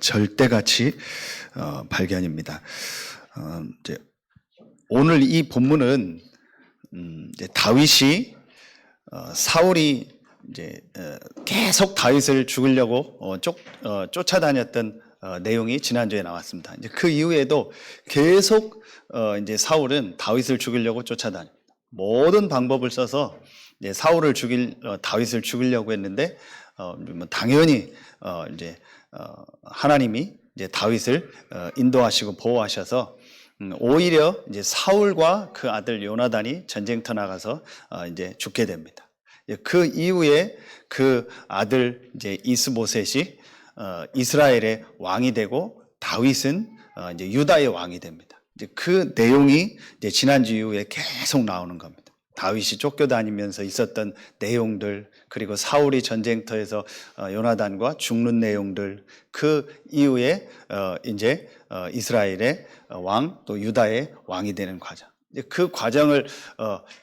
절대가치 발견입니다. 이제 오늘 이 본문은 이제 다윗이 사울이 이제 계속 다윗을 죽이려고 쫓아다녔던 내용이 지난주에 나왔습니다. 이제 그 이후에도 계속 이제 사울은 다윗을 죽이려고 쫓아다닙니다. 모든 방법을 써서 이제 다윗을 죽이려고 했는데 당연히 이제 하나님이 이제 다윗을 인도하시고 보호하셔서 오히려 이제 사울과 그 아들 요나단이 전쟁터 나가서 이제 죽게 됩니다. 그 이후에 그 아들 이제 이스보셋이 이스라엘의 왕이 되고 다윗은 이제 유다의 왕이 됩니다. 이제 그 내용이 이제 지난주 이후에 계속 나오는 겁니다. 다윗이 쫓겨다니면서 있었던 내용들, 그리고 사울이 전쟁터에서 요나단과 죽는 내용들, 그 이후에 이제 이스라엘의 왕, 또 유다의 왕이 되는 과정. 그 과정을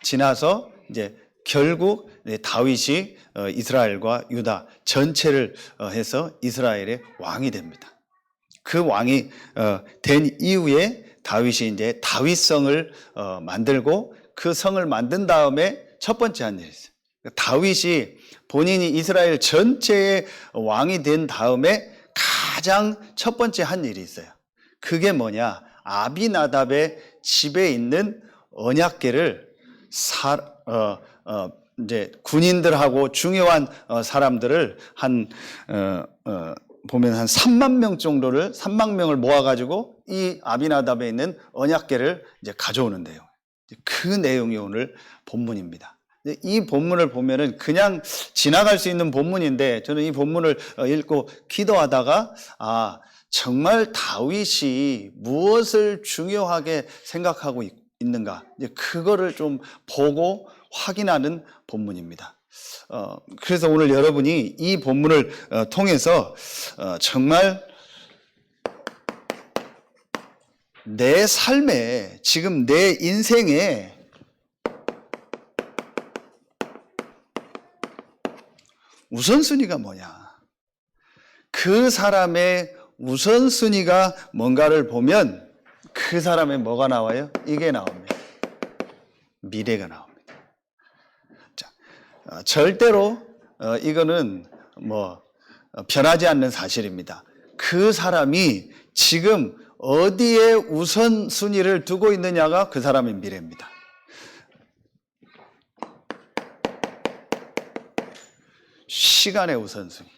지나서 이제 결국 다윗이 이스라엘과 유다 전체를 해서 이스라엘의 왕이 됩니다. 그 왕이 된 이후에 다윗이 이제 다윗성을 만들고 그 성을 만든 다음에 첫 번째 한 일이 있어요. 다윗이 본인이 이스라엘 전체의 왕이 된 다음에 가장 첫 번째 한 일이 있어요. 그게 뭐냐? 아비나답의 집에 있는 언약궤를 이제 군인들하고 중요한 사람들을 보면 한 3만 명 정도를 3만 명을 모아가지고 이 아비나답에 있는 언약궤를 이제 가져오는데요. 그 내용이 오늘 본문입니다. 이 본문을 보면은 그냥 지나갈 수 있는 본문인데, 저는 이 본문을 읽고 기도하다가 정말 다윗이 무엇을 중요하게 생각하고 있는가, 그거를 좀 보고 확인하는 본문입니다. 그래서 오늘 여러분이 이 본문을 통해서 정말 내 삶에, 지금 내 인생에 우선순위가 뭐냐, 그 사람의 우선순위가 뭔가를 보면 그 사람의 뭐가 나와요? 이게 나옵니다. 미래가 나옵니다. 자, 절대로 이거는 변하지 않는 사실입니다. 그 사람이 지금 어디에 우선순위를 두고 있느냐가 그 사람의 미래입니다. 시간의 우선순위.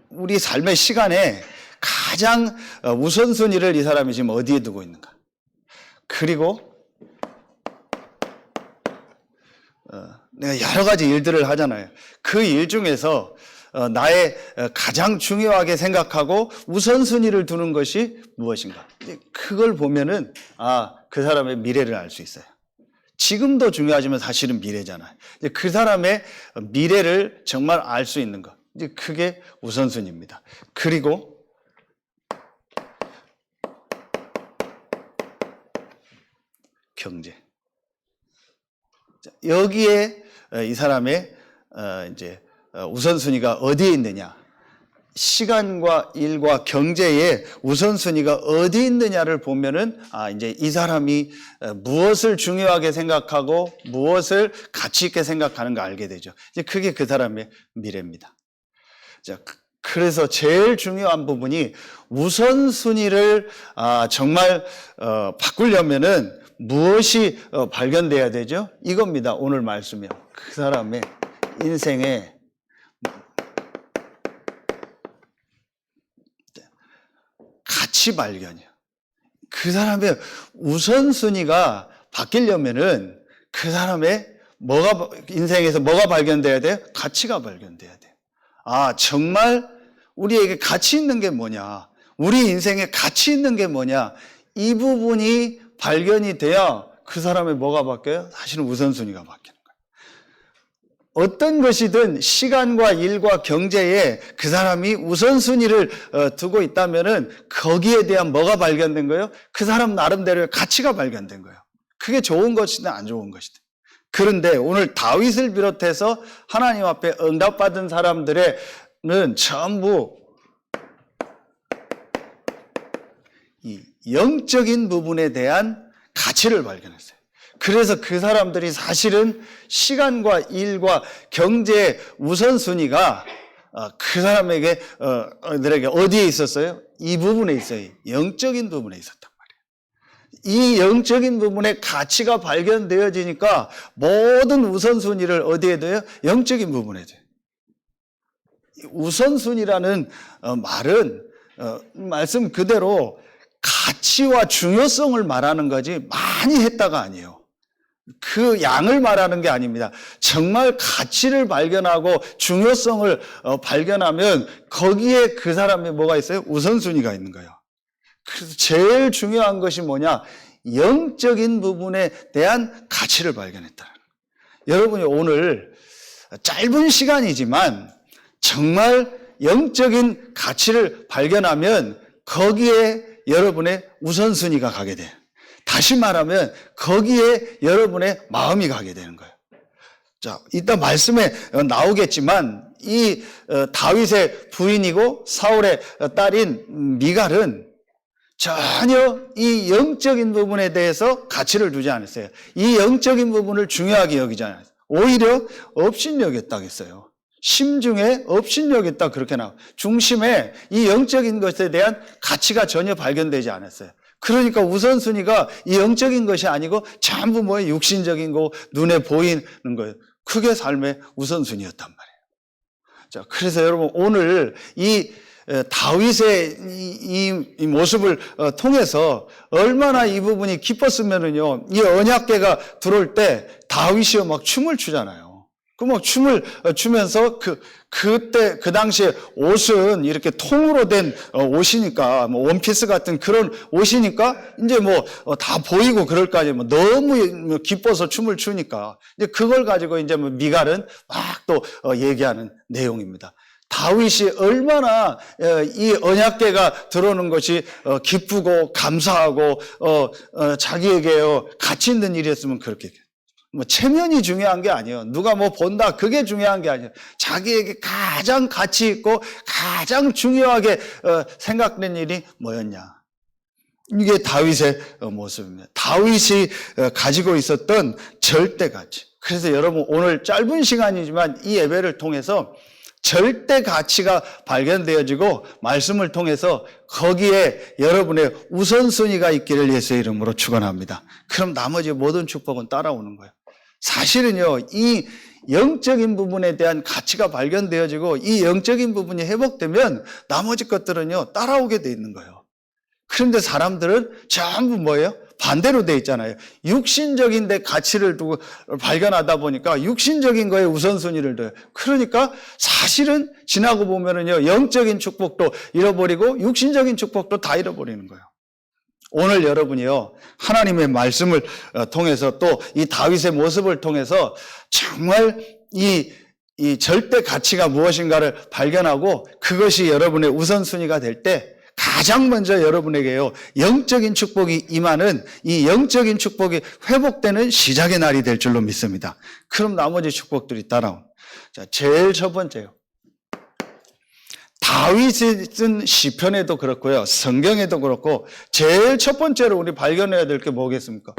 우리 삶의 시간에 가장 우선순위를 이 사람이 지금 어디에 두고 있는가. 그리고 내가 여러 가지 일들을 하잖아요. 그 일 중에서 나의 가장 중요하게 생각하고 우선순위를 두는 것이 무엇인가. 그걸 보면은 그 사람의 미래를 알 수 있어요. 지금도 중요하지만 사실은 미래잖아요. 그 사람의 미래를 정말 알 수 있는 것. 그게 우선순위입니다. 그리고 경제. 여기에 이 사람의 이제 우선순위가 어디에 있느냐, 시간과 일과 경제의 우선순위가 어디 있느냐를 보면은 이제 이 사람이 무엇을 중요하게 생각하고 무엇을 가치 있게 생각하는가 알게 되죠. 이제 그게 그 사람의 미래입니다. 자, 그래서 제일 중요한 부분이 우선순위를 정말 바꾸려면은 무엇이 발견돼야 되죠? 이겁니다. 오늘 말씀이요. 그 사람의 인생에 가치 발견이요. 그 사람의 우선순위가 바뀌려면은 그 사람의 인생에서 뭐가 발견돼야 돼요? 가치가 발견돼야 돼요. 정말 우리에게 가치 있는 게 뭐냐? 우리 인생에 가치 있는 게 뭐냐? 이 부분이 발견이 돼야 그 사람의 뭐가 바뀌어요? 사실은 우선순위가 바뀌는 거예요. 어떤 것이든 시간과 일과 경제에 그 사람이 우선순위를 두고 있다면은 거기에 대한 뭐가 발견된 거예요? 그 사람 나름대로의 가치가 발견된 거예요. 그게 좋은 것이든 안 좋은 것이든. 그런데 오늘 다윗을 비롯해서 하나님 앞에 응답받은 사람들은 전부 이 영적인 부분에 대한 가치를 발견했어요. 그래서 그 사람들이 사실은 시간과 일과 경제의 우선순위가 그 사람에게 들에게 어디에 있었어요? 이 부분에 있어요. 영적인 부분에 있었단 말이에요. 이 영적인 부분의 가치가 발견되어지니까 모든 우선순위를 어디에 둬요? 영적인 부분에 둬요. 우선순위라는 말은 말씀 그대로 가치와 중요성을 말하는 거지 많이 했다가 아니에요. 그 양을 말하는 게 아닙니다. 정말 가치를 발견하고 중요성을 발견하면 거기에 그 사람의 뭐가 있어요? 우선순위가 있는 거예요. 그래서 제일 중요한 것이 뭐냐? 영적인 부분에 대한 가치를 발견했다. 여러분이 오늘 짧은 시간이지만 정말 영적인 가치를 발견하면 거기에 여러분의 우선순위가 가게 돼요. 다시 말하면 거기에 여러분의 마음이 가게 되는 거예요. 자, 이따 말씀에 나오겠지만 이 다윗의 부인이고 사울의 딸인 미갈은 전혀 이 영적인 부분에 대해서 가치를 두지 않았어요. 이 영적인 부분을 중요하게 여기지 않았어요. 오히려 업신여겼다고 했어요. 심중에 업신여겼다 그렇게 나와요. 중심에 이 영적인 것에 대한 가치가 전혀 발견되지 않았어요. 그러니까 우선순위가 이 영적인 것이 아니고 전부 뭐 육신적인 거, 눈에 보이는 거예요. 그게 삶의 우선순위였단 말이에요. 자, 그래서 여러분 오늘 이 다윗의 이 모습을 통해서 얼마나 이 부분이 기뻤으면은요, 이 언약궤가 들어올 때 다윗이요 막 춤을 추잖아요. 그 막 춤을 추면서 그때 그 당시에 옷은 이렇게 통으로 된 옷이니까 뭐 원피스 같은 그런 옷이니까 이제 뭐 다 보이고 그럴 거 아니에요. 뭐 너무 기뻐서 춤을 추니까 이제 그걸 가지고 이제 뭐 미갈은 막 또 얘기하는 내용입니다. 다윗이 얼마나 이 언약궤가 들어오는 것이 기쁘고 감사하고 자기에게 가치 있는 일이었으면 그렇게 뭐 체면이 중요한 게 아니에요. 누가 뭐 본다 그게 중요한 게 아니에요. 자기에게 가장 가치 있고 가장 중요하게 생각된 일이 뭐였냐. 이게 다윗의 모습입니다. 다윗이 가지고 있었던 절대 가치. 그래서 여러분 오늘 짧은 시간이지만 이 예배를 통해서 절대 가치가 발견되어지고 말씀을 통해서 거기에 여러분의 우선순위가 있기를 예수의 이름으로 축원합니다. 그럼 나머지 모든 축복은 따라오는 거예요. 사실은요, 이 영적인 부분에 대한 가치가 발견되어지고 이 영적인 부분이 회복되면 나머지 것들은요, 따라오게 돼 있는 거예요. 그런데 사람들은 전부 뭐예요? 반대로 돼 있잖아요. 육신적인 데 가치를 두고 발견하다 보니까 육신적인 거에 우선순위를 둬요. 그러니까 사실은 지나고 보면은요, 영적인 축복도 잃어버리고 육신적인 축복도 다 잃어버리는 거예요. 오늘 여러분이요, 하나님의 말씀을 통해서 또 이 다윗의 모습을 통해서 정말 이 절대 가치가 무엇인가를 발견하고 그것이 여러분의 우선순위가 될 때 가장 먼저 여러분에게요, 영적인 축복이 임하는 이 영적인 축복이 회복되는 시작의 날이 될 줄로 믿습니다. 그럼 나머지 축복들이 따라온. 자, 제일 첫 번째요. 다윗이 쓴 시편에도 그렇고요, 성경에도 그렇고, 제일 첫 번째로 우리 발견해야 될 게 뭐겠습니까?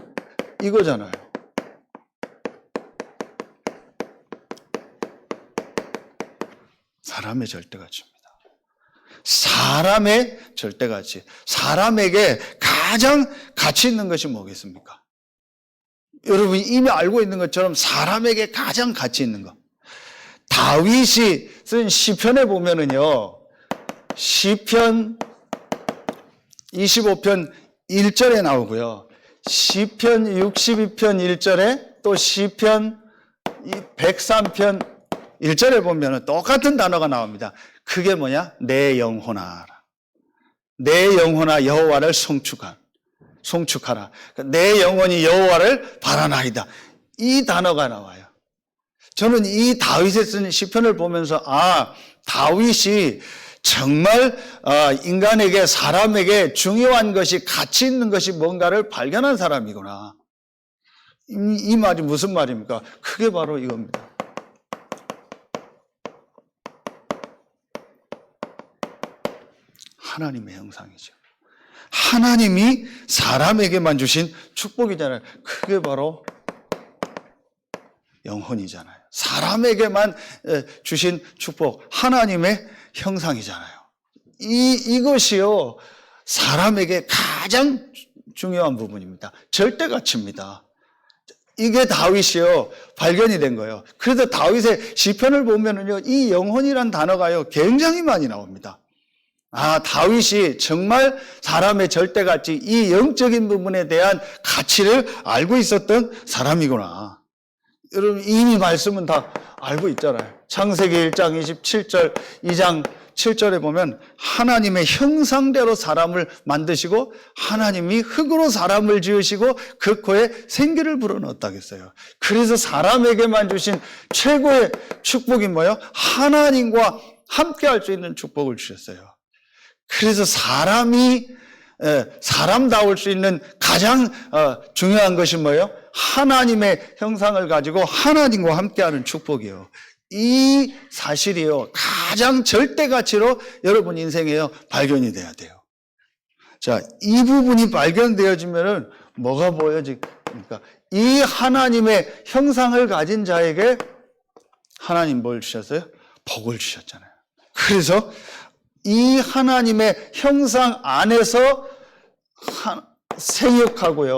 이거잖아요. 사람의 절대가치입니다. 사람의 절대가치. 사람에게 가장 가치 있는 것이 뭐겠습니까? 여러분이 이미 알고 있는 것처럼 사람에게 가장 가치 있는 것. 다윗이 쓴 시편에 보면은요, 시편 25편 1절에 나오고요, 시편 62편 1절에 또 시편 103편 1절에 보면 똑같은 단어가 나옵니다. 그게 뭐냐? 내 영혼아. 내 영혼아 여호와를 송축하라. 내 영혼이 여호와를 바라나이다. 이 단어가 나와요. 저는 이 다윗이 쓴 시편을 보면서 다윗이 정말 인간에게 사람에게 중요한 것이 가치 있는 것이 뭔가를 발견한 사람이구나. 이 말이 무슨 말입니까? 그게 바로 이겁니다. 하나님의 형상이죠. 하나님이 사람에게만 주신 축복이잖아요. 그게 바로 영혼이잖아요. 사람에게만 주신 축복, 하나님의 형상이잖아요. 이것이요, 사람에게 가장 중요한 부분입니다. 절대 가치입니다. 이게 다윗이요, 발견이 된 거예요. 그래서 다윗의 시편을 보면은요, 이 영혼이란 단어가요, 굉장히 많이 나옵니다. 아, 다윗이 정말 사람의 절대 가치, 이 영적인 부분에 대한 가치를 알고 있었던 사람이구나. 여러분, 이미 말씀은 다 알고 있잖아요. 창세기 1장 27절, 2장 7절에 보면 하나님의 형상대로 사람을 만드시고 하나님이 흙으로 사람을 지으시고 그 코에 생기를 불어넣었다겠어요. 그래서 사람에게만 주신 최고의 축복이 뭐예요? 하나님과 함께 할 수 있는 축복을 주셨어요. 그래서 사람이 사람다울 수 있는 가장 중요한 것이 뭐예요? 하나님의 형상을 가지고 하나님과 함께하는 축복이에요. 이 사실이요, 가장 절대 가치로 여러분 인생에요 발견이 돼야 돼요. 자, 이 부분이 발견되어지면은 뭐가 보여집니까? 이 하나님의 형상을 가진 자에게 하나님 뭘 주셨어요? 복을 주셨잖아요. 그래서 이 하나님의 형상 안에서 생육하고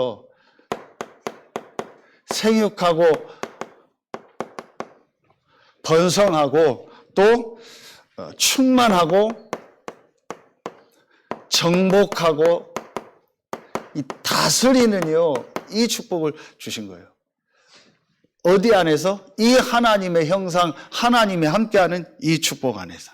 번성하고 또 충만하고 정복하고 이 다스리는요, 이 축복을 주신 거예요. 어디 안에서? 이 하나님의 형상, 하나님이 함께하는 이 축복 안에서.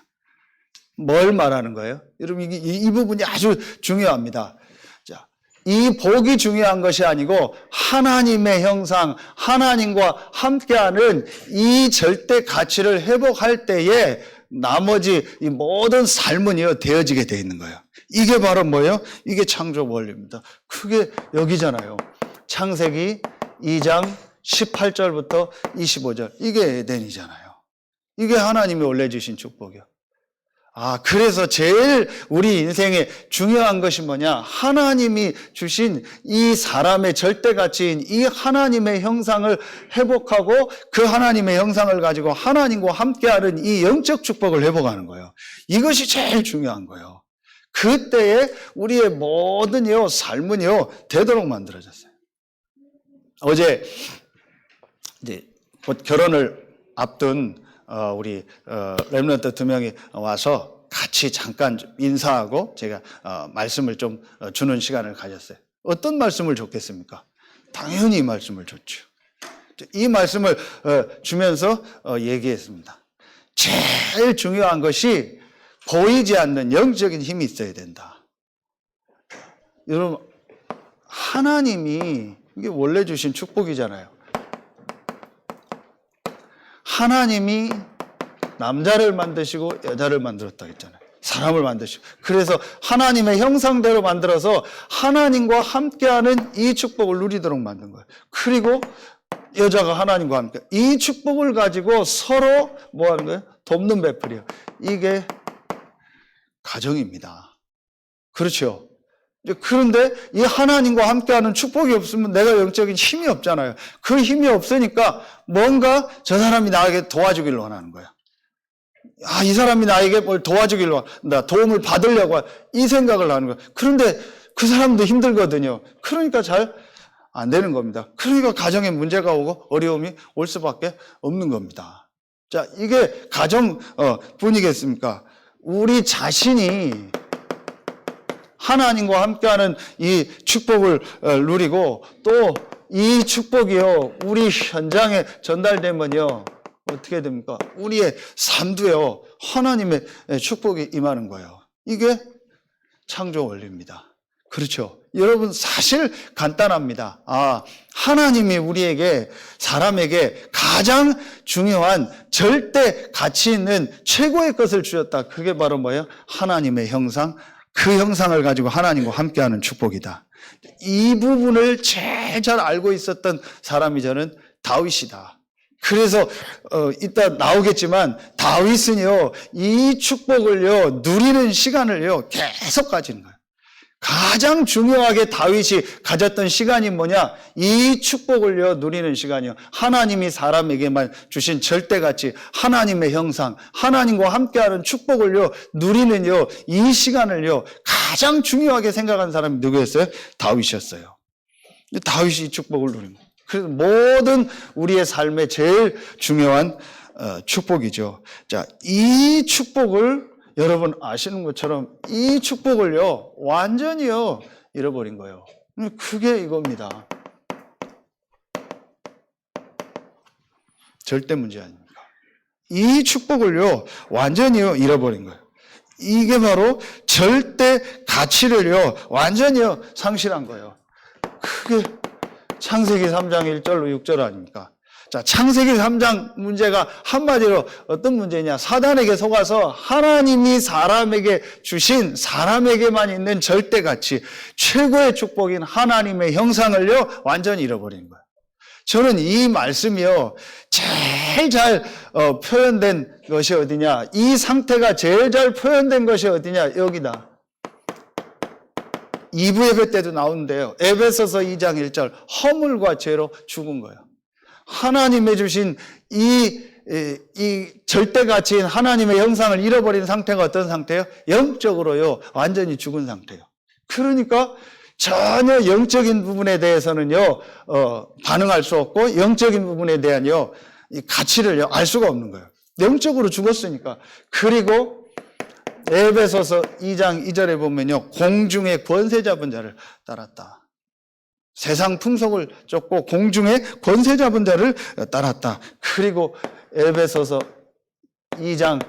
뭘 말하는 거예요? 여러분, 이 부분이 아주 중요합니다. 자, 이 복이 중요한 것이 아니고 하나님의 형상, 하나님과 함께하는 이 절대 가치를 회복할 때에 나머지 이 모든 삶은요 되어지게 되어 있는 거예요. 이게 바로 뭐예요? 이게 창조 원리입니다. 그게 여기잖아요. 창세기 2장 18절부터 25절. 이게 에덴이잖아요. 이게 하나님이 원래 주신 축복이요. 아, 그래서 제일 우리 인생에 중요한 것이 뭐냐? 하나님이 주신 이 사람의 절대 가치인 이 하나님의 형상을 회복하고 그 하나님의 형상을 가지고 하나님과 함께하는 이 영적 축복을 회복하는 거예요. 이것이 제일 중요한 거예요. 그때에 우리의 모든 삶은요 되도록 만들어졌어요. 어제 이제 곧 결혼을 앞둔 우리 렘넌트 2명이 와서 같이 잠깐 인사하고 제가 말씀을 좀 주는 시간을 가졌어요. 어떤 말씀을 줬겠습니까? 당연히 이 말씀을 줬죠. 이 말씀을 주면서 얘기했습니다. 제일 중요한 것이 보이지 않는 영적인 힘이 있어야 된다. 여러분, 하나님이 이게 원래 주신 축복이잖아요. 하나님이 남자를 만드시고 여자를 만들었다 했잖아요. 사람을 만드시고. 그래서 하나님의 형상대로 만들어서 하나님과 함께하는 이 축복을 누리도록 만든 거예요. 그리고 여자가 하나님과 함께. 이 축복을 가지고 서로 뭐 하는 거예요? 돕는 베풀이요. 이게 가정입니다. 그렇죠? 그런데 이 하나님과 함께하는 축복이 없으면 내가 영적인 힘이 없잖아요. 그 힘이 없으니까 뭔가 저 사람이 나에게 도와주기를 원하는 거야. 아, 이 사람이 나에게 뭘 도와주기를 원한다. 도움을 받으려고 이 생각을 하는 거야. 그런데 그 사람도 힘들거든요. 그러니까 잘 안 되는 겁니다. 그러니까 가정에 문제가 오고 어려움이 올 수밖에 없는 겁니다. 자, 이게 가정 뿐이겠습니까? 우리 자신이 하나님과 함께하는 이 축복을 누리고 또 이 축복이요 우리 현장에 전달되면요 어떻게 됩니까? 우리의 삶도요 하나님의 축복이 임하는 거예요. 이게 창조 원리입니다. 그렇죠? 여러분, 사실 간단합니다. 아, 하나님이 우리에게, 사람에게 가장 중요한 절대 가치 있는 최고의 것을 주셨다. 그게 바로 뭐예요? 하나님의 형상, 그 형상을 가지고 하나님과 함께하는 축복이다. 이 부분을 제일 잘 알고 있었던 사람이 저는 다윗이다. 그래서 이따 나오겠지만 다윗은요 이 축복을요 누리는 시간을요 계속 가지는 거예요. 가장 중요하게 다윗이 가졌던 시간이 뭐냐? 이 축복을요, 누리는 시간이요. 하나님이 사람에게만 주신 절대가치, 하나님의 형상, 하나님과 함께하는 축복을요, 누리는요, 이 시간을요, 가장 중요하게 생각한 사람이 누구였어요? 다윗이었어요. 다윗이 이 축복을 누린 거예요. 그래서 모든 우리의 삶의 제일 중요한 축복이죠. 자, 이 축복을 여러분 아시는 것처럼 이 축복을요, 완전히요, 잃어버린 거예요. 그게 이겁니다. 절대 문제 아닙니까? 이 축복을요, 완전히요, 잃어버린 거예요. 이게 바로 절대 가치를요, 완전히요, 상실한 거예요. 그게 창세기 3장 1절로 6절 아닙니까? 자, 창세기 3장 문제가 한마디로 어떤 문제냐? 사단에게 속아서 하나님이 사람에게 주신, 사람에게만 있는 절대 가치, 최고의 축복인 하나님의 형상을요, 완전히 잃어버린 거예요. 저는 이 말씀이요, 제일 잘 표현된 것이 어디냐? 이 상태가 제일 잘 표현된 것이 어디냐? 여기다. 2부 예배 때도 나오는데요. 에베소서 2장 1절, 허물과 죄로 죽은 거예요. 하나님의 주신 이 절대 가치인 하나님의 형상을 잃어버린 상태가 어떤 상태예요? 영적으로요, 완전히 죽은 상태예요. 그러니까 전혀 영적인 부분에 대해서는요, 반응할 수 없고, 영적인 부분에 대한요, 이 가치를요, 알 수가 없는 거예요. 영적으로 죽었으니까. 그리고 에베소서 2장 2절에 보면요, 공중의 권세 잡은 자를 따랐다. 세상 풍속을 쫓고 공중의 권세 잡은 자를 따랐다. 그리고 에베소서 2장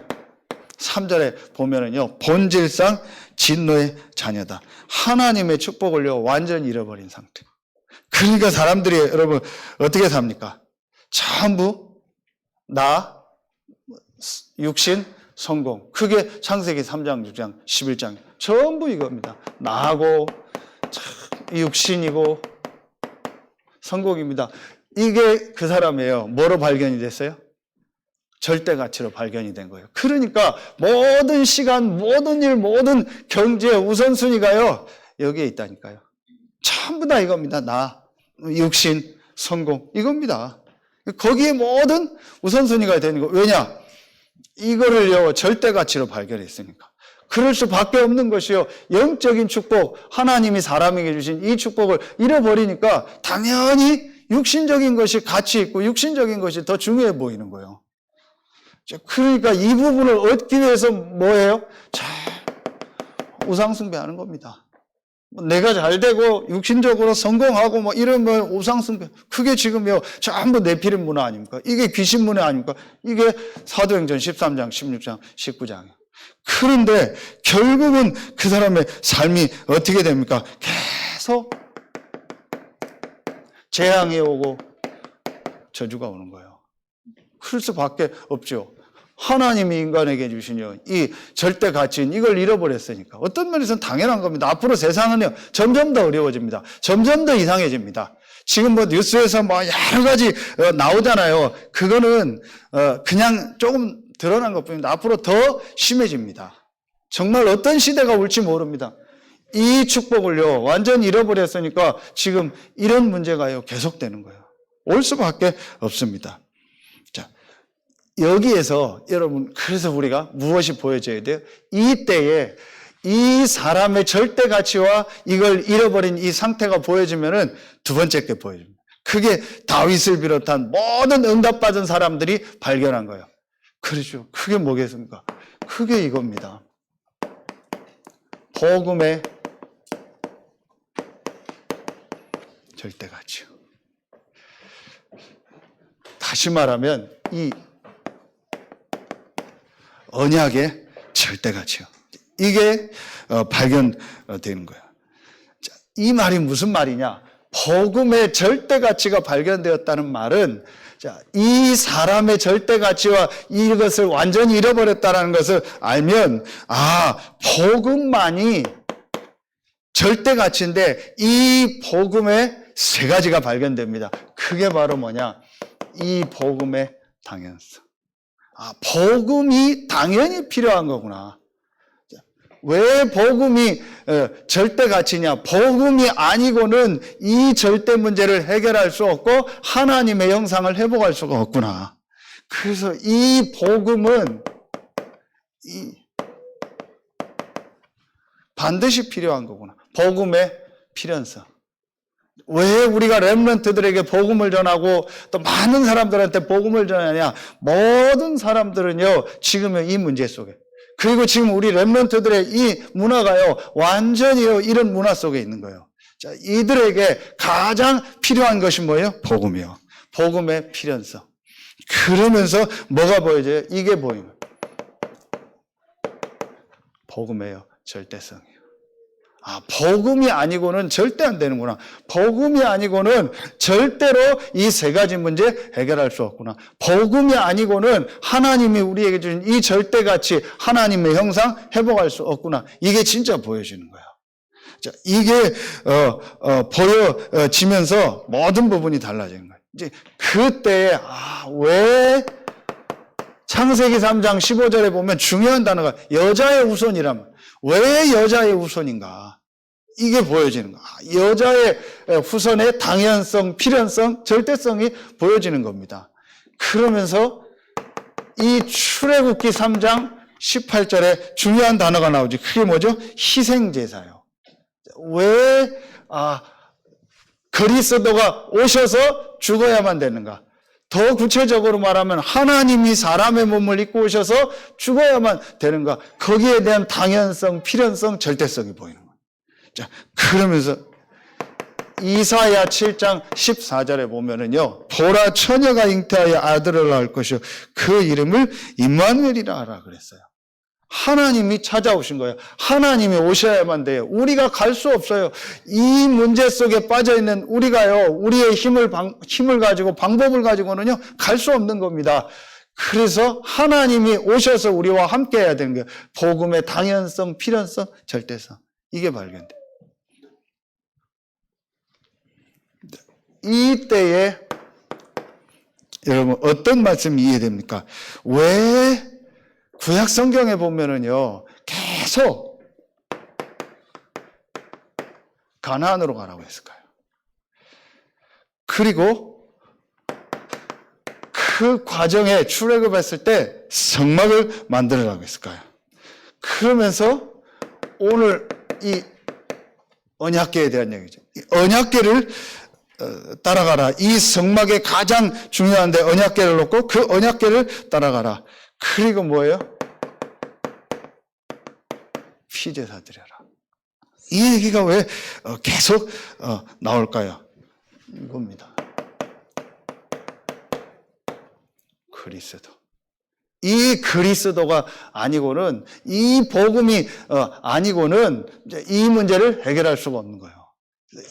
3절에 보면은요, 본질상 진노의 자녀다. 하나님의 축복을요, 완전히 잃어버린 상태. 그러니까 사람들이 여러분 어떻게 삽니까? 전부 나, 육신, 성공. 그게 창세기 3장, 6장, 11장. 전부 이겁니다. 나하고 육신이고 성공입니다. 이게 그 사람이에요. 뭐로 발견이 됐어요? 절대 가치로 발견이 된 거예요. 그러니까 모든 시간, 모든 일, 모든 경제의 우선순위가요, 여기에 있다니까요. 전부 다 이겁니다. 나, 육신, 성공. 이겁니다. 거기에 모든 우선순위가 되는 거. 왜냐? 이거를요, 절대 가치로 발견했으니까. 그럴 수밖에 없는 것이요, 영적인 축복, 하나님이 사람에게 주신 이 축복을 잃어버리니까 당연히 육신적인 것이 가치 있고 육신적인 것이 더 중요해 보이는 거예요. 그러니까 이 부분을 얻기 위해서 뭐예요? 자, 우상숭배하는 겁니다. 내가 잘 되고 육신적으로 성공하고 뭐 이러면 우상숭배. 그게 지금요, 전부 네피림 문화 아닙니까? 이게 귀신 문화 아닙니까? 이게 사도행전 13장, 16장, 19장이에요. 그런데 결국은 그 사람의 삶이 어떻게 됩니까? 계속 재앙이 오고 저주가 오는 거예요. 그럴 수밖에 없죠. 하나님이 인간에게 주신 이 절대 가치인 이걸 잃어버렸으니까. 어떤 면에서는 당연한 겁니다. 앞으로 세상은요, 점점 더 어려워집니다. 점점 더 이상해집니다. 지금 뭐 뉴스에서 뭐 여러 가지 나오잖아요. 그거는 그냥 조금 드러난 것뿐입니다. 앞으로 더 심해집니다. 정말 어떤 시대가 올지 모릅니다. 이 축복을요, 완전히 잃어버렸으니까 지금 이런 문제가요, 계속되는 거예요. 올 수밖에 없습니다. 자, 여기에서 여러분, 그래서 우리가 무엇이 보여져야 돼요? 이때에 이 사람의 절대 가치와 이걸 잃어버린 이 상태가 보여지면은 두 번째 게 보여집니다. 그게 다윗을 비롯한 모든 응답받은 사람들이 발견한 거예요. 그렇죠. 그게 뭐겠습니까? 그게 이겁니다. 복음의 절대 가치요. 다시 말하면 이 언약의 절대 가치요. 이게 발견되는 거예요. 자, 이 말이 무슨 말이냐? 복음의 절대 가치가 발견되었다는 말은, 자, 이 사람의 절대 가치와 이것을 완전히 잃어버렸다는 것을 알면, 복음만이 절대 가치인데 이 복음의 세 가지가 발견됩니다. 그게 바로 뭐냐? 이 복음의 당연성. 복음이 당연히 필요한 거구나. 왜 복음이 절대 가치냐? 복음이 아니고는 이 절대 문제를 해결할 수 없고 하나님의 형상을 회복할 수가 없구나. 그래서 이 복음은 반드시 필요한 거구나. 복음의 필연성. 왜 우리가 렘넌트들에게 복음을 전하고 또 많은 사람들한테 복음을 전하냐? 모든 사람들은요, 지금의 이 문제 속에, 그리고 지금 우리 렘넌트들의 이 문화가요, 완전히요, 이런 문화 속에 있는 거예요. 자, 이들에게 가장 필요한 것이 뭐예요? 복음이요. 복음의 필연성. 그러면서 뭐가 보여져요? 이게 보이는 복음이에요. 절대성이에요. 아, 복음이 아니고는 절대 안 되는구나. 복음이 아니고는 절대로 이 세 가지 문제 해결할 수 없구나. 복음이 아니고는 하나님이 우리에게 주신 이 절대 가치, 하나님의 형상 회복할 수 없구나. 이게 진짜 보여지는 거예요. 자, 이게 보여지면서 모든 부분이 달라지는 거예요. 이제 그때에 왜 창세기 3장 15절에 보면 중요한 단어가 여자의 후손이라면 왜 여자의 후손인가? 이게 보여지는 거야. 여자의 후손의 당연성, 필연성, 절대성이 보여지는 겁니다. 그러면서 이 출애굽기 3장 18절에 중요한 단어가 나오지. 그게 뭐죠? 희생제사요. 왜 그리스도가 오셔서 죽어야만 되는가? 더 구체적으로 말하면 하나님이 사람의 몸을 입고 오셔서 죽어야만 되는가? 거기에 대한 당연성, 필연성, 절대성이 보이는 거예요. 자, 그러면서 이사야 7장 14절에 보면은요, 보라 처녀가 잉태하여 아들을 낳을 것이요 그 이름을 임마누엘이라 하라 그랬어요. 하나님이 찾아오신 거예요. 하나님이 오셔야만 돼요. 우리가 갈 수 없어요. 이 문제 속에 빠져 있는 우리가요, 우리의 힘을 가지고 방법을 가지고는요, 갈 수 없는 겁니다. 그래서 하나님이 오셔서 우리와 함께 해야 되는 거예요. 복음의 당연성, 필연성, 절대성. 이게 발견돼요. 이때에 여러분 어떤 말씀이 이해됩니까? 왜 구약 성경에 보면은요, 계속 가나안으로 가라고 했을까요? 그리고 그 과정에 출애굽했을 때 성막을 만들으라고 했을까요? 그러면서 오늘 이 언약궤에 대한 얘기죠. 이 언약궤를 따라가라. 이 성막의 가장 중요한데 언약궤를 놓고 그 언약궤를 따라가라. 그리고 뭐예요? 피제사 드려라. 이 얘기가 왜 계속 나올까요? 이겁니다. 그리스도. 이 그리스도가 아니고는, 이 복음이 아니고는 이 문제를 해결할 수가 없는 거예요.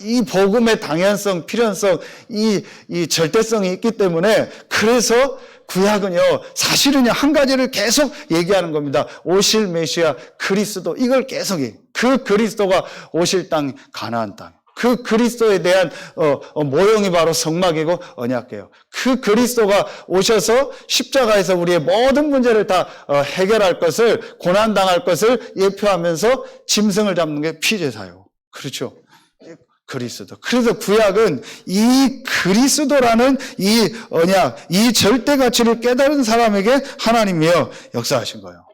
이 복음의 당연성, 필연성, 이 절대성이 있기 때문에, 그래서 구약은요, 사실은요, 한 가지를 계속 얘기하는 겁니다. 오실 메시아 그리스도, 이걸 계속 얘기해요. 그 그리스도가 오실 땅, 가나안 땅. 그 그리스도에 대한 모형이 바로 성막이고 언약궤예요. 그 그리스도가 오셔서 십자가에서 우리의 모든 문제를 다 해결할 것을, 고난당할 것을 예표하면서 짐승을 잡는 게 피제사예요. 그렇죠? 그리스도. 그래서 구약은 이 그리스도라는 이 언약, 이 절대 가치를 깨달은 사람에게 하나님이요 역사하신 거예요.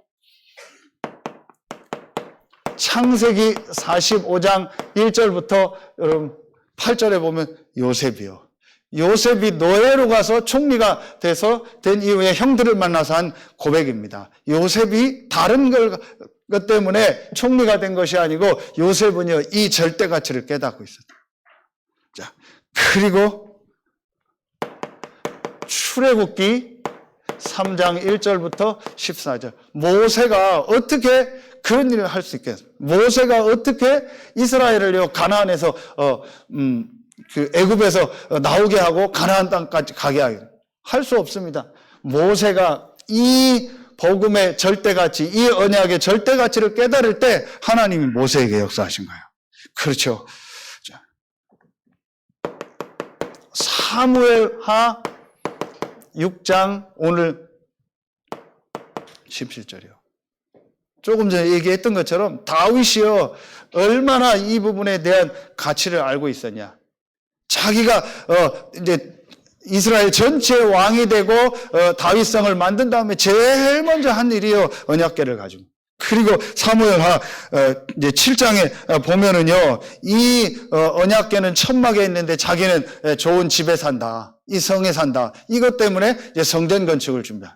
창세기 45장 1절부터 여러분 8절에 보면 요셉이요. 요셉이 노예로 가서 총리가 돼서 된 이후에 형들을 만나서 한 고백입니다. 요셉이 다른 것 때문에 총리가 된 것이 아니고 요셉은요 이 절대 가치를 깨닫고 있었다. 자, 그리고 출애굽기 3장 1절부터 14절. 모세가 어떻게 그런 일을 할 수 있겠어요? 모세가 어떻게 이스라엘을요 가나안에서 그 애굽에서 나오게 하고 가나안 땅까지 가게 하게 할 수 없습니다. 모세가 이 복음의 절대 가치, 이 언약의 절대 가치를 깨달을 때 하나님이 모세에게 역사하신 거예요. 그렇죠. 자, 사무엘하 6장 오늘 17절이요. 조금 전에 얘기했던 것처럼 다윗이요 얼마나 이 부분에 대한 가치를 알고 있었냐. 자기가 이제 이스라엘 전체 왕이 되고 다윗성을 만든 다음에 제일 먼저 한 일이요 언약궤를 가지고. 그리고 사무엘하 이제 7장에 보면은요 이 언약궤는 천막에 있는데 자기는 좋은 집에 산다, 이 성에 산다. 이것 때문에 이제 성전 건축을 준비한.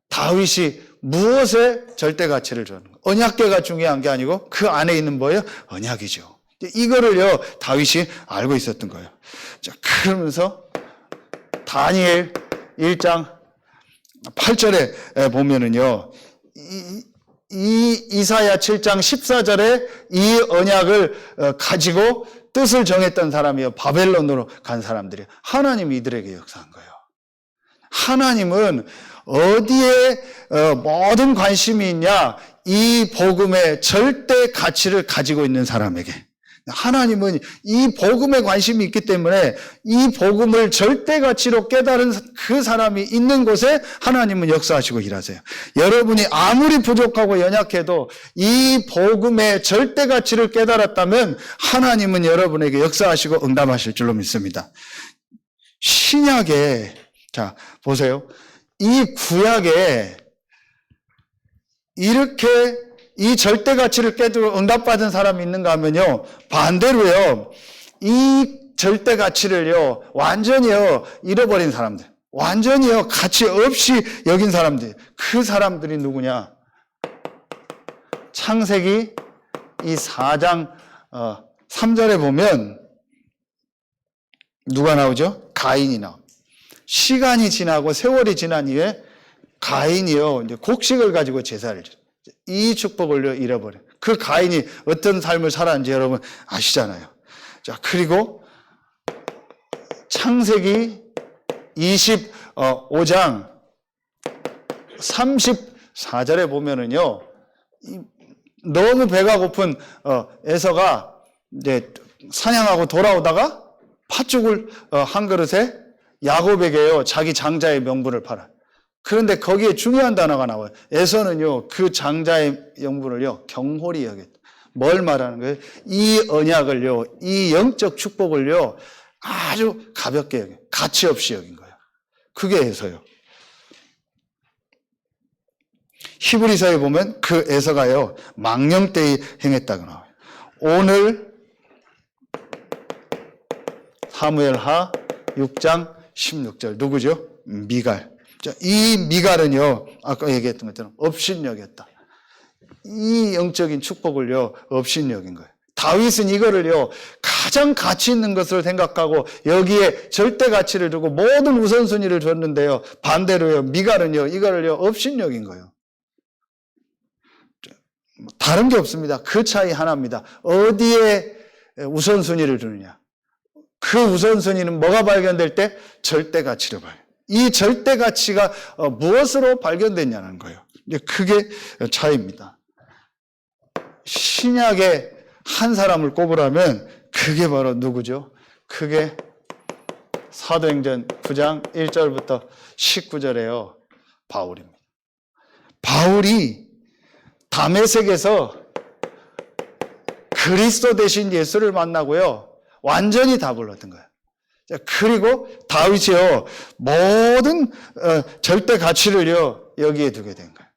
다윗이 무엇에 절대 가치를 주는 거? 언약궤가 중요한 게 아니고 그 안에 있는 뭐예요? 언약이죠. 이거를요 다윗이 알고 있었던 거예요. 자, 그러면서 다니엘 1장 8절에 보면은요 이 이사야 7장 14절에 이 언약을 가지고 뜻을 정했던 사람이요 바벨론으로 간 사람들이 하나님이 이들에게 역사한 거예요. 하나님은 어디에 모든 관심이 있냐? 이 복음의 절대 가치를 가지고 있는 사람에게. 하나님은 이 복음에 관심이 있기 때문에 이 복음을 절대 가치로 깨달은 그 사람이 있는 곳에 하나님은 역사하시고 일하세요. 여러분이 아무리 부족하고 연약해도 이 복음의 절대 가치를 깨달았다면 하나님은 여러분에게 역사하시고 응답하실 줄로 믿습니다. 신약에 자 보세요. 이 구약에 이렇게 이 절대 가치를 깨닫고 응답받은 사람이 있는가 하면요. 반대로요. 이 절대 가치를요. 완전히요. 잃어버린 사람들. 완전히요. 가치 없이 여긴 사람들. 그 사람들이 누구냐? 창세기 이 4장 3절에 보면 누가 나오죠? 가인이 나옵니다. 시간이 지나고 세월이 지난 이후에 가인이요. 이제 곡식을 가지고 제사를 지어요. 이 축복을 잃어버려요. 그 가인이 어떤 삶을 살았는지 여러분 아시잖아요. 자, 그리고 창세기 25장 34절에 보면은요, 너무 배가 고픈 에서가 이제 사냥하고 돌아오다가 팥죽을 한 그릇에 야곱에게요, 자기 장자의 명분을 팔아. 그런데 거기에 중요한 단어가 나와요. 에서는요, 그 장자의 명분을요, 경홀히 여겼다. 뭘 말하는 거예요? 이 언약을요, 이 영적 축복을요, 아주 가볍게 여겨. 가치 없이 여긴 거예요. 그게 에서요. 히브리서에 보면 그 에서가요, 망령되이 행했다고 나와요. 오늘 사무엘하 6장 16절 누구죠? 미갈. 이 미갈은요, 아까 얘기했던 것처럼 업신여겼다. 이 영적인 축복을요, 업신여긴 거예요. 다윗은 이거를요, 가장 가치 있는 것을 생각하고 여기에 절대 가치를 두고 모든 우선순위를 줬는데요, 반대로요, 미갈은요, 이거를요, 업신여긴 거예요. 다른 게 없습니다. 그 차이 하나입니다. 어디에 우선순위를 두느냐. 그 우선순위는 뭐가 발견될 때? 절대 가치로 발견. 이 절대 가치가 무엇으로 발견됐냐는 거예요. 그게 차이입니다. 신약의 한 사람을 꼽으라면 그게 바로 누구죠? 그게 사도행전 9장 1절부터 19절에요. 바울입니다. 바울이 다메섹에서 그리스도 대신 예수를 만나고요. 완전히 답을 얻은 거예요. 그리고 다윗이요, 모든 절대 가치를요, 여기에 두게 된 거예요.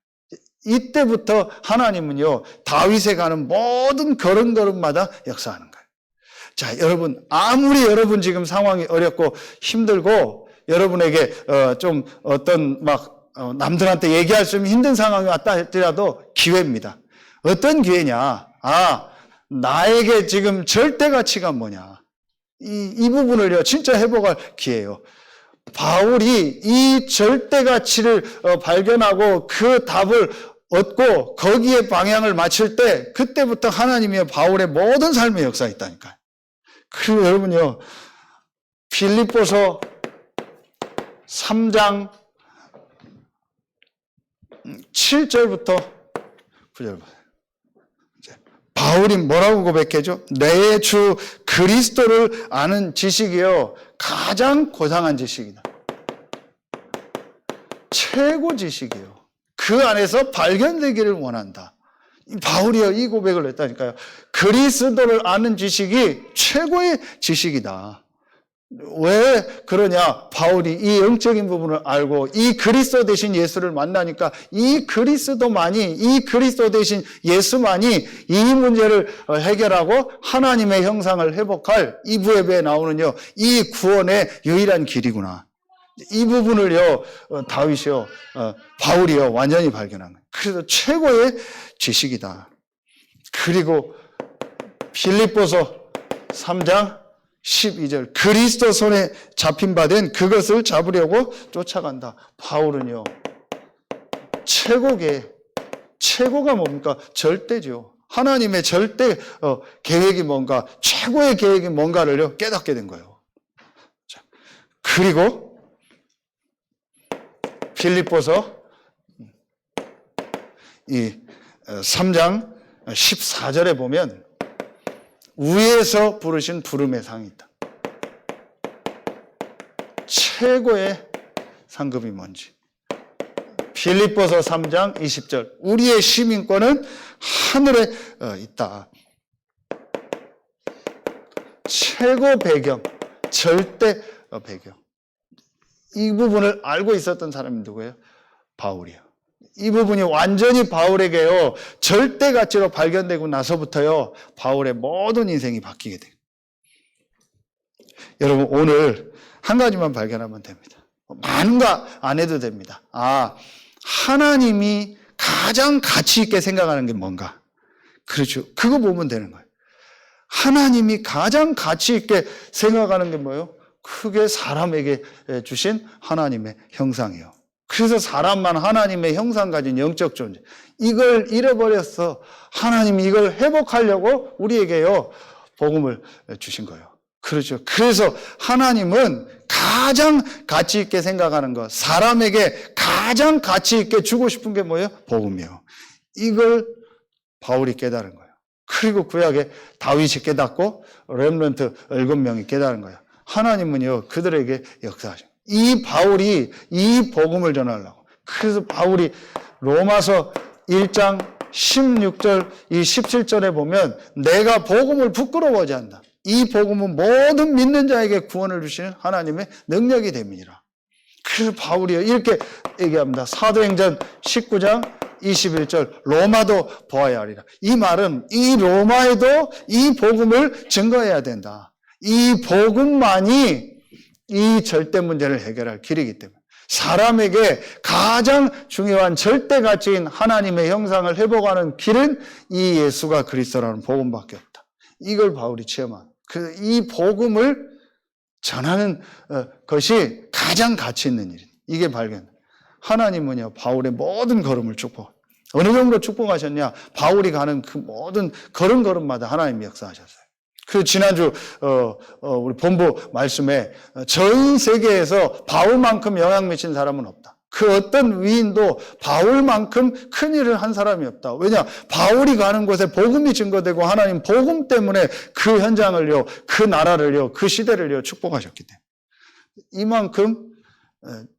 이때부터 하나님은요, 다윗에 가는 모든 걸음걸음마다 역사하는 거예요. 자, 여러분, 아무리 여러분 지금 상황이 어렵고 힘들고 여러분에게 좀 어떤 남들한테 얘기할 수 있는 힘든 상황이 왔다 할지라도 기회입니다. 어떤 기회냐? 나에게 지금 절대 가치가 뭐냐? 이 부분을요, 진짜 회복할 기회예요. 바울이 이 절대 가치를 발견하고 그 답을 얻고 거기에 방향을 맞출 때 그때부터 하나님이 바울의 모든 삶의 역사가 있다니까요. 그리고 여러분요, 빌립보서 3장 7절부터 9절 보세요. 바울이 뭐라고 고백해죠? 내 주 그리스도를 아는 지식이요, 가장 고상한 지식이다. 최고 지식이요. 그 안에서 발견되기를 원한다. 바울이요, 이 고백을 했다니까요. 그리스도를 아는 지식이 최고의 지식이다. 왜 그러냐? 바울이 이 영적인 부분을 알고 이 그리스도 대신 예수를 만나니까 이 그리스도만이, 이 그리스도 대신 예수만이 이 문제를 해결하고 하나님의 형상을 회복할 2부 예배에 나오는요, 이 구원의 유일한 길이구나. 이 부분을요, 다윗이요, 바울이요, 완전히 발견한 거예요. 그래서 최고의 지식이다. 그리고 빌립보서 3장 12절, 그리스도 손에 잡힌 바 된 그것을 잡으려고 쫓아간다. 바울은요, 최고가 뭡니까? 절대죠. 하나님의 절대 계획이 뭔가, 최고의 계획이 뭔가를요, 깨닫게 된 거예요. 자, 그리고 빌립보서 이 3장 14절에 보면 위에서 부르신 부름의 상이 있다. 최고의 상급이 뭔지. 빌립보서 3장 20절. 우리의 시민권은 하늘에 있다. 최고 배경, 절대 배경. 이 부분을 알고 있었던 사람이 누구예요? 바울이요. 이 부분이 완전히 바울에게요, 절대 가치로 발견되고 나서부터요, 바울의 모든 인생이 바뀌게 돼요. 여러분, 오늘 한 가지만 발견하면 됩니다. 많은 거 안 해도 됩니다. 하나님이 가장 가치 있게 생각하는 게 뭔가? 그렇죠. 그거 보면 되는 거예요. 하나님이 가장 가치 있게 생각하는 게 뭐예요? 그게 사람에게 주신 하나님의 형상이에요. 그래서 사람만 하나님의 형상 가진 영적 존재. 이걸 잃어버렸어. 하나님이 이걸 회복하려고 우리에게요, 복음을 주신 거예요. 그렇죠. 그래서 하나님은 가장 가치 있게 생각하는 것, 사람에게 가장 가치 있게 주고 싶은 게 뭐예요? 복음이에요. 이걸 바울이 깨달은 거예요. 그리고 구약에 다윗이 깨닫고 렘넌트 7명이 깨달은 거예요. 하나님은요, 그들에게 역사하신 거예요. 이 바울이 이 복음을 전하려고. 그래서 바울이 로마서 1장 16절, 이 17절에 보면 내가 복음을 부끄러워하지 않는다. 이 복음은 모든 믿는 자에게 구원을 주시는 하나님의 능력이 됨이니라. 그래서 바울이 이렇게 얘기합니다. 사도행전 19장 21절, 로마도 보아야 하리라. 이 말은 이 로마에도 이 복음을 증거해야 된다. 이 복음만이 이 절대 문제를 해결할 길이기 때문에, 사람에게 가장 중요한 절대 가치인 하나님의 형상을 회복하는 길은 이 예수가 그리스도라는 복음밖에 없다. 이걸 바울이 체험한. 그래서 이 복음을 전하는 것이 가장 가치 있는 일이다. 이게 발견. 하나님은요, 바울의 모든 걸음을 축복. 어느 정도 축복하셨냐? 바울이 가는 그 모든 걸음걸음마다 하나님이 역사하셨어요. 그 지난주 우리 본부 말씀에 전 세계에서 바울만큼 영향 미친 사람은 없다. 그 어떤 위인도 바울만큼 큰 일을 한 사람이 없다. 왜냐? 바울이 가는 곳에 복음이 증거되고 하나님 복음 때문에 그 현장을요, 그 나라를요, 그 시대를요 축복하셨기 때문에. 이만큼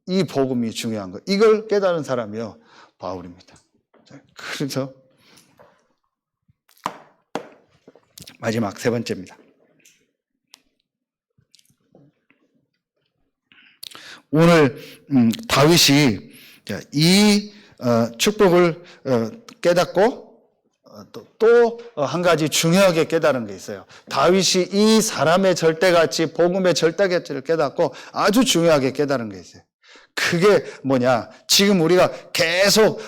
이 복음이 중요한 거. 이걸 깨달은 사람이요, 바울입니다. 그래서 마지막 세 번째입니다. 오늘 다윗이 이 축복을 깨닫고 또 한 가지 중요하게 깨달은 게 있어요. 다윗이 이 사람의 절대가치, 복음의 절대가치를 깨닫고 아주 중요하게 깨달은 게 있어요. 그게 뭐냐? 지금 우리가 계속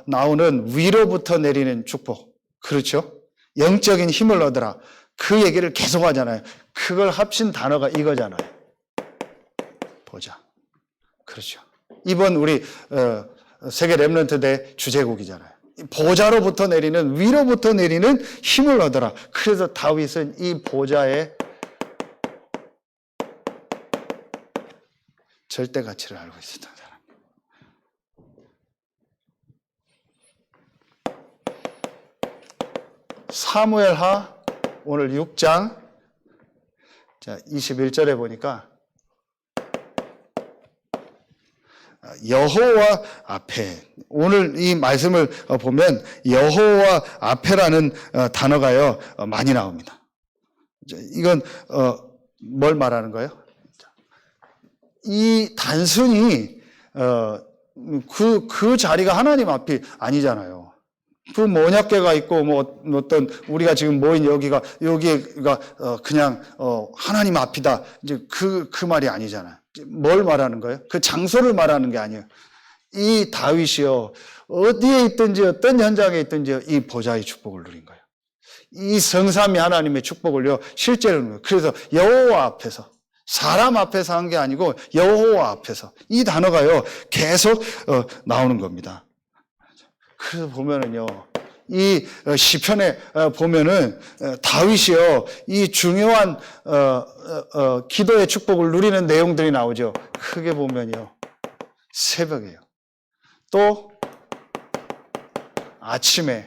나오는 위로부터 내리는 축복. 그렇죠? 영적인 힘을 얻으라. 그 얘기를 계속 하잖아요. 그걸 합친 단어가 이거잖아요. 보자. 그렇죠. 이번 우리 세계 렘넌트 대 주제곡이잖아요. 보좌로부터 내리는, 위로부터 내리는 힘을 얻어라. 그래서 다윗은 이 보좌의 절대 가치를 알고 있었던 사람. 사무엘하 오늘 6장 21절에 보니까 여호와 앞에. 오늘 이 말씀을 보면 여호와 앞에라는 단어가요 많이 나옵니다. 이건 뭘 말하는 거예요? 이 단순히 그 자리가 하나님 앞이 아니잖아요. 그 언약궤가 있고 뭐 어떤 우리가 지금 모인 여기가 그냥 하나님 앞이다. 이제 그 말이 아니잖아요. 뭘 말하는 거예요? 그 장소를 말하는 게 아니에요. 이 다윗이요 어디에 있든지 어떤 현장에 있든지 이 보좌의 축복을 누린 거예요. 이 성삼위 하나님의 축복을요 실제로 누린 거예요. 그래서 여호와 앞에서 사람 앞에서 한 게 아니고 여호와 앞에서 이 단어가요 계속 나오는 겁니다. 그래서 보면은요 이 시편에 보면은 다윗이요 이 중요한 기도의 축복을 누리는 내용들이 나오죠. 크게 보면요 새벽에요 또 아침에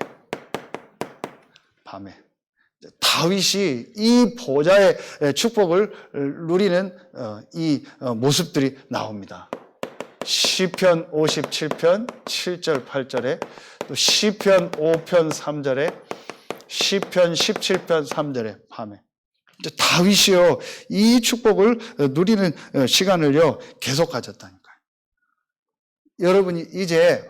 밤에 다윗이 이 보좌의 축복을 누리는 이 모습들이 나옵니다. 시편 57편 7절 8절에 또 시편 5편 3절에 시편 17편 3절에 밤에 다윗이요 이 축복을 누리는 시간을요 계속 가졌다니까요. 여러분이 이제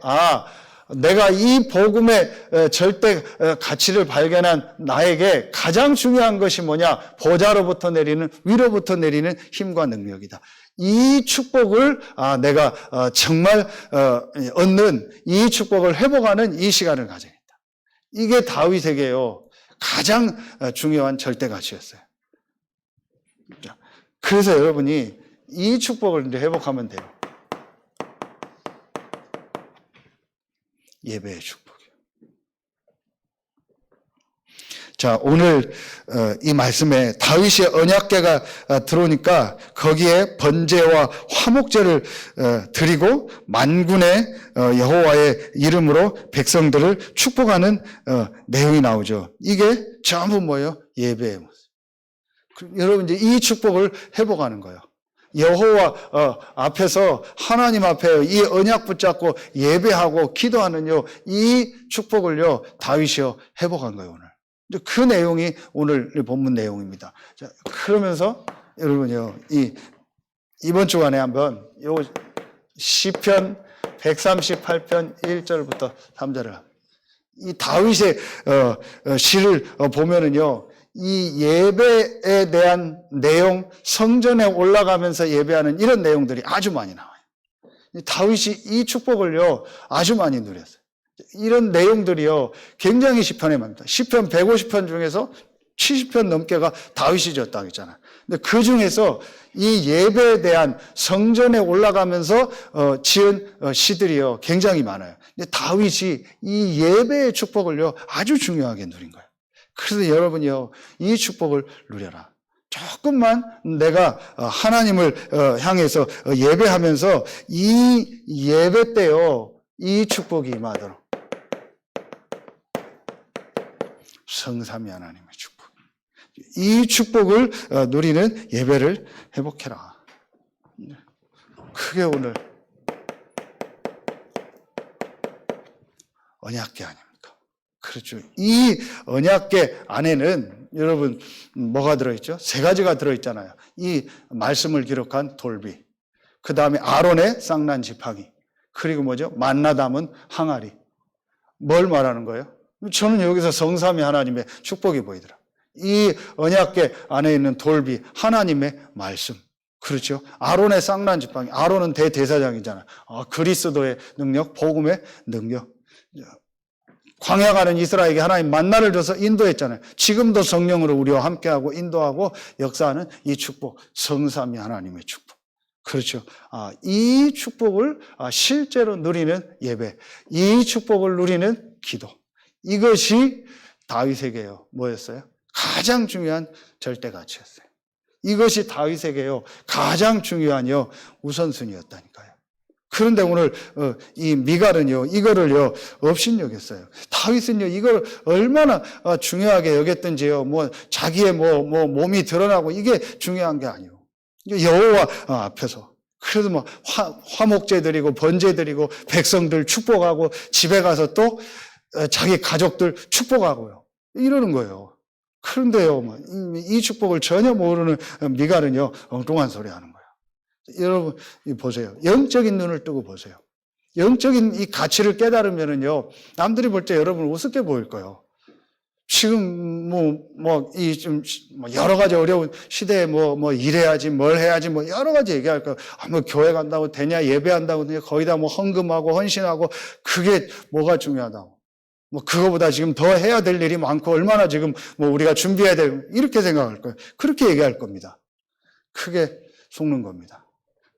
내가 이 복음의 절대 가치를 발견한 나에게 가장 중요한 것이 뭐냐? 보좌로부터 내리는 위로부터 내리는 힘과 능력이다. 이 축복을 내가 정말 얻는 이 축복을 회복하는 이 시간을 가져야겠다. 이게 다윗에게요 가장 중요한 절대 가치였어요. 그래서 여러분이 이 축복을 이제 회복하면 돼요. 예배의 축복이요. 자, 오늘 이 말씀에 다윗의 언약궤가 들어오니까 거기에 번제와 화목제를 드리고 만군의 여호와의 이름으로 백성들을 축복하는 내용이 나오죠. 이게 전부 뭐예요? 예배의 모습. 여러분 이제 이 축복을 회복하는 거예요. 여호와 앞에서 하나님 앞에 이 언약 붙잡고 예배하고 기도하는요 이 축복을요 다윗이요 회복한 거예요. 오늘 그 내용이 오늘 본문 내용입니다. 자, 그러면서 여러분요 이번 주간에 한번 요 시편 138편 1절부터 3절을 이 다윗의 시를 보면은요. 이 예배에 대한 내용, 성전에 올라가면서 예배하는 이런 내용들이 아주 많이 나와요. 다윗이 이 축복을요, 아주 많이 누렸어요. 이런 내용들이요, 굉장히 시편에 많습니다. 시편 150편 중에서 70편 넘게가 다윗이 지었다고 했잖아요. 근데 그 중에서 이 예배에 대한 성전에 올라가면서 지은 시들이요, 굉장히 많아요. 근데 다윗이 이 예배의 축복을요, 아주 중요하게 누린 거예요. 그래서 여러분이요, 이 축복을 누려라. 조금만 내가 하나님을 향해서 예배하면서 이 예배 때요, 이 축복이 임하도록. 성삼위 하나님의 축복. 이 축복을 누리는 예배를 회복해라. 그게 오늘 언약궤 아닙니까? 그렇죠. 이 언약궤 안에는 여러분 뭐가 들어있죠? 세 가지가 들어있잖아요. 이 말씀을 기록한 돌비, 그 다음에 아론의 쌍난 지팡이, 그리고 뭐죠? 만나 담은 항아리. 뭘 말하는 거예요? 저는 여기서 성삼위 하나님의 축복이 보이더라. 이 언약궤 안에 있는 돌비, 하나님의 말씀. 그렇죠. 아론의 쌍난 지팡이. 아론은 대제사장이잖아요. 그리스도의 능력, 복음의 능력. 광야 가는 이스라엘에게 하나님 만나를 줘서 인도했잖아요. 지금도 성령으로 우리와 함께하고 인도하고 역사하는 이 축복, 성삼위 하나님의 축복. 그렇죠. 이 축복을 실제로 누리는 예배, 이 축복을 누리는 기도. 이것이 다윗에게요, 뭐였어요? 가장 중요한 절대 가치였어요. 이것이 다윗에게요, 가장 중요한요, 우선순위였다니까요. 그런데 오늘 이 미갈은요, 이거를요, 업신여겼어요. 다윗은요, 이걸 얼마나 중요하게 여겼던지요, 자기의 몸이 드러나고 이게 중요한 게 아니에요. 여호와 앞에서. 그래도 뭐 화목제 드리고 번제 드리고 백성들 축복하고 집에 가서 또 자기 가족들 축복하고요. 이러는 거예요. 그런데요, 이 축복을 전혀 모르는 미갈은요, 엉뚱한 소리 하는 거예요. 여러분, 보세요. 영적인 눈을 뜨고 보세요. 영적인 이 가치를 깨달으면은요, 남들이 볼 때 여러분 우습게 보일 거예요. 지금 좀 여러 가지 어려운 시대에 일해야지, 뭘 해야지, 여러 가지 얘기할 거예요. 교회 간다고 되냐, 예배한다고 되냐, 거기다 헌금하고 헌신하고, 그게 뭐가 중요하다고. 그거보다 지금 더 해야 될 일이 많고, 얼마나 지금 우리가 준비해야 될, 이렇게 생각할 거예요. 그렇게 얘기할 겁니다. 크게 속는 겁니다.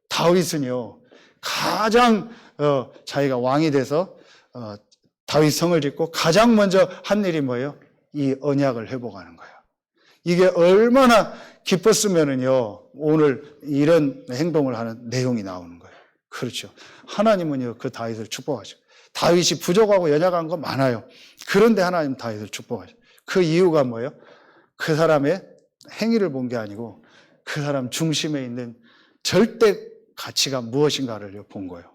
다윗은요, 가장, 자기가 왕이 돼서, 다윗 성을 짓고 가장 먼저 한 일이 뭐예요? 이 언약을 회복하는 거예요. 이게 얼마나 기뻤으면은요, 오늘 이런 행동을 하는 내용이 나오는 거예요. 그렇죠. 하나님은요, 그 다윗을 축복하죠. 다윗이 부족하고 연약한 거 많아요. 그런데 하나님 다윗을 축복하죠. 그 이유가 뭐예요? 그 사람의 행위를 본 게 아니고 그 사람 중심에 있는 절대 가치가 무엇인가를 본 거예요.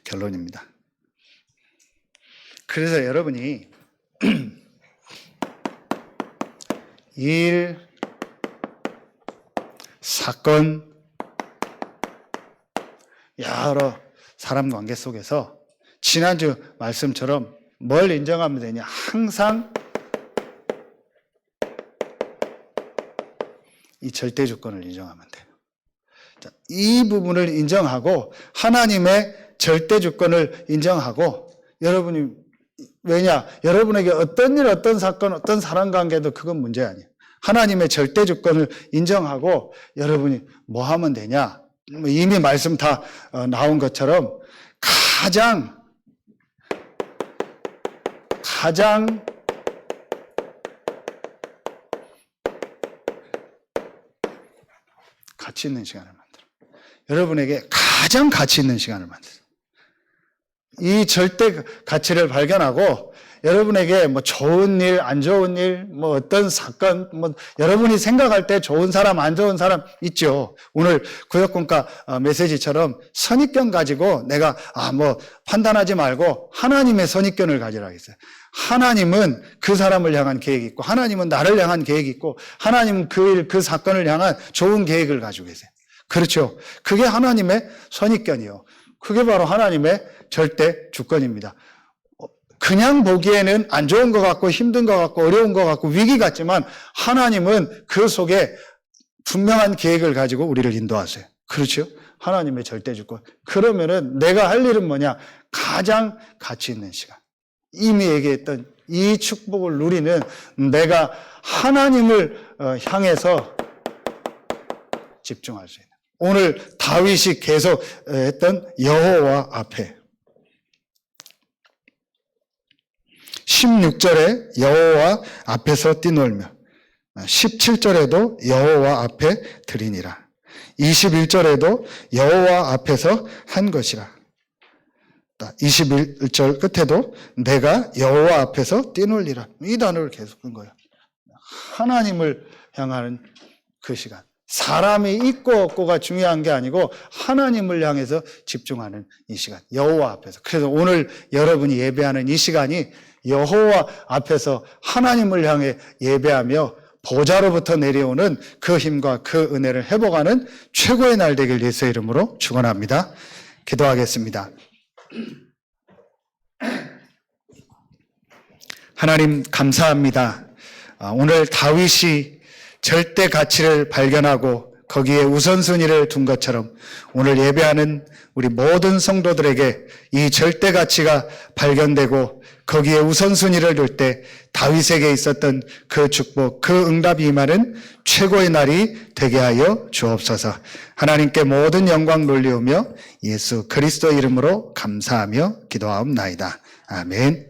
결론입니다. 그래서 여러분이 일, 사건, 여러 사람 관계 속에서 지난주 말씀처럼 뭘 인정하면 되냐? 항상 이 절대 주권을 인정하면 돼요. 자, 이 부분을 인정하고 하나님의 절대 주권을 인정하고 여러분이 왜냐? 여러분에게 어떤 일, 어떤 사건, 어떤 사람 관계도 그건 문제 아니에요. 하나님의 절대 주권을 인정하고 여러분이 뭐 하면 되냐? 이미 말씀 다 나온 것처럼 가장 가치 있는 시간을 만들어. 여러분에게 가장 가치 있는 시간을 만들어. 이 절대 가치를 발견하고 여러분에게 좋은 일, 안 좋은 일, 어떤 사건, 여러분이 생각할 때 좋은 사람, 안 좋은 사람 있죠. 오늘 구역공과 메시지처럼 선입견 가지고 내가 판단하지 말고 하나님의 선입견을 가지라 했어요. 하나님은 그 사람을 향한 계획이 있고 하나님은 나를 향한 계획이 있고 하나님은 그 일, 그 사건을 향한 좋은 계획을 가지고 계세요. 그렇죠. 그게 하나님의 선입견이요. 그게 바로 하나님의 절대 주권입니다. 그냥 보기에는 안 좋은 것 같고 힘든 것 같고 어려운 것 같고 위기 같지만 하나님은 그 속에 분명한 계획을 가지고 우리를 인도하세요. 그렇죠? 하나님의 절대 주권. 그러면은 내가 할 일은 뭐냐? 가장 가치 있는 시간. 이미 얘기했던 이 축복을 누리는 내가 하나님을 향해서 집중할 수 있는. 오늘 다윗이 계속 했던 여호와 앞에 16절에 여호와 앞에서 뛰놀며 17절에도 여호와 앞에 드리니라 21절에도 여호와 앞에서 한 것이라 21절 끝에도 내가 여호와 앞에서 뛰놀리라 이 단어를 계속 쓴 거예요. 하나님을 향하는 그 시간. 사람이 있고 없고가 중요한 게 아니고 하나님을 향해서 집중하는 이 시간. 여호와 앞에서. 그래서 오늘 여러분이 예배하는 이 시간이 여호와 앞에서 하나님을 향해 예배하며 보좌로부터 내려오는 그 힘과 그 은혜를 회복하는 최고의 날 되길 예수의 이름으로 축원합니다. 기도하겠습니다. 하나님 감사합니다. 오늘 다윗이 절대 가치를 발견하고 거기에 우선순위를 둔 것처럼 오늘 예배하는 우리 모든 성도들에게 이 절대 가치가 발견되고 거기에 우선순위를 둘 때 다윗에게 있었던 그 축복, 그 응답이 임하는 최고의 날이 되게 하여 주옵소서. 하나님께 모든 영광 돌리오며 예수 그리스도 이름으로 감사하며 기도하옵나이다. 아멘.